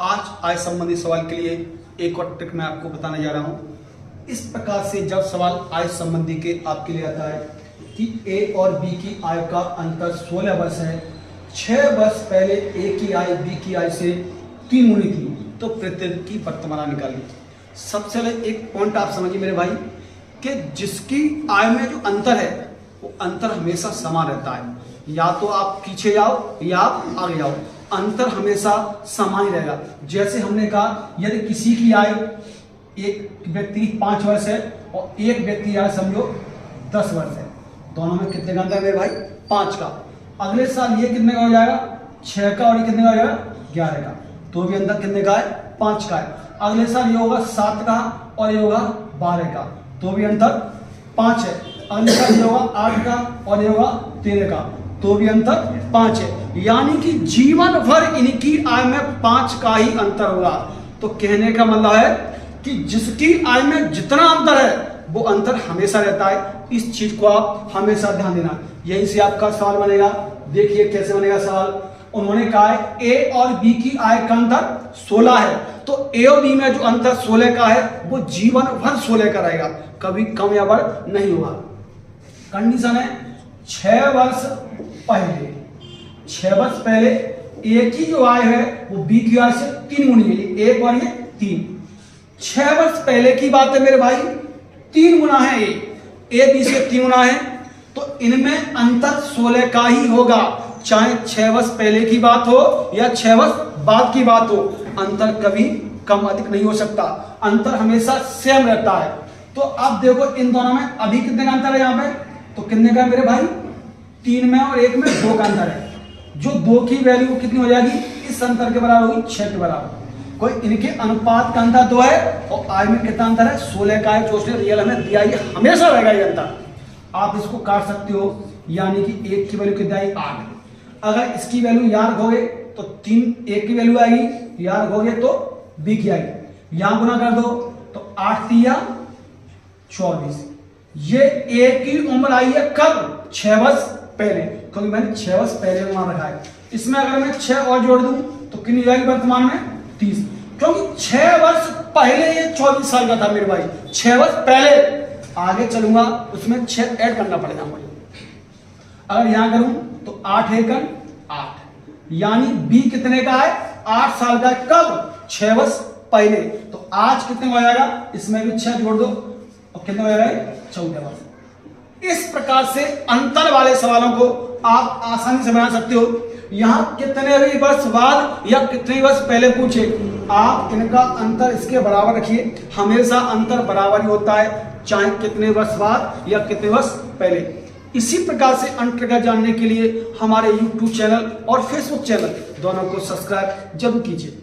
आज आय संबंधी सवाल के लिए एक और ट्रिक मैं आपको बताने जा रहा हूं। इस प्रकार से जब सवाल आय संबंधी के आपके लिए आता है कि ए और बी की आय का अंतर 16 वर्ष है, 6 वर्ष पहले ए की आय बी की आय से 3 गुनी थी, तो प्रतिदिन की वर्तमान आय निकालिए। सबसे पहले एक पॉइंट आप समझिए मेरे भाई कि जिसकी आय में जो अंतर है वो अंतर हमेशा समान रहता है। या तो आप पीछे जाओ या आप आगे जाओ, अंतर हमेशा समान ही रहेगा। जैसे हमने कहा यदि किसी की आय एक व्यक्ति 5 वर्ष है और एक व्यक्ति आय समझो 10 वर्ष है, दोनों में कितने का अंतर है मेरे भाई? 5 का। अगले साल ये कितने का हो जाएगा? 6 का। और ये कितने का हो जाएगा? 11 का। तो भी अंतर कितने का है? 5 का है। अगले साल ये होगा 7 का और ये होगा 12 का, तो भी अंतर 5 है। अगले साल ये होगा 8 का और ये होगा 13 का, तो भी अंतर 5 है। यानी कि जीवन भर इनकी आय में 5 का ही अंतर होगा। तो कहने का मतलब है कि जिसकी आय में जितना अंतर है वो अंतर हमेशा रहता है। इस चीज को आप हमेशा ध्यान देना। यहीं से आपका सवाल बनेगा। देखिए कैसे बनेगा सवाल। उन्होंने कहा है ए और बी की आय का अंतर 16 है, तो ए और बी में जो अंतर 16 का है वो जीवन भर 16 का रहेगा, कभी कम या बढ़ नहीं होगा। कंडीशन है 6 वर्ष पहले, 6 वर्ष पहले ए की जो आय है वो बी की आय से 3 गुनी है, 1 और ये 3। 6 वर्ष पहले की बात है मेरे भाई, 3 गुना है ए बी से 3 गुना है, तो इनमें अंतर 16 का ही होगा। चाहे 6 वर्ष पहले की बात हो या 6 वर्ष बाद की बात हो, अंतर कभी कम अधिक नहीं हो सकता, अंतर हमेशा सेम रहता है। तो आप देखो इन दोनों में अभी कितने का अंतर है यहाँ पे, तो कितने का है मेरे भाई? 3 में और 1 में 2 का अंतर है। जो 2 की वैल्यू कितनी हो जाएगी? इस अंतर के बराबर होगी 6 के बराबर। कोई इनके अनुपात का अंतर 2 है और आय में कितना अंतर है? 16 का है, जो उसने रियल हमें दिया, ये हमेशा रहेगा ये अंतर। आप इसको काट सकते हो, यानी कि 1 की वैल्यू कितनी आई? 8। अगर इसकी वैल्यू याद रखोगे तो 3 1 की वैल्यू आएगी, याद रखोगे तो बी की आएगी। यहां गुना कर दो तो 8 3 24। ये ए की उम्र आई है कब? 6 वर्ष पहले, क्योंकि मैंने 6 वर्ष पहले मान रखा है। इसमें अगर मैं 6 और जोड़ दूं तो कितनी जाएगी वर्तमान में? 30। क्योंकि 6 वर्ष पहले ये 24 साल का था मेरे भाई, 6 वर्ष पहले। आगे चलूंगा उसमें 6 ऐड करना पड़ेगा मुझे। अगर यहां करूं तो 8 1 8, यानी बी कितने का है? 8 साल का। कब? 6 वर्ष पहले। तो आज कितने हो जाएगा? इसमें भी 6 जोड़ दो और कितने हो जाएगा? 14 वर्ष। इस प्रकार से अंतर वाले सवालों को आप आसानी से बना सकते हो। यहां कितने भी वर्ष बाद या कितने वर्ष पहले पूछे, आप इनका अंतर इसके बराबर रखिए। हमेशा अंतर बराबर ही होता है, चाहे कितने वर्ष बाद या कितने वर्ष पहले। इसी प्रकार से अन्य ट्रिक जानने के लिए हमारे YouTube चैनल और Facebook चैनल दोनों को सब्सक्राइब जरूर कीजिए।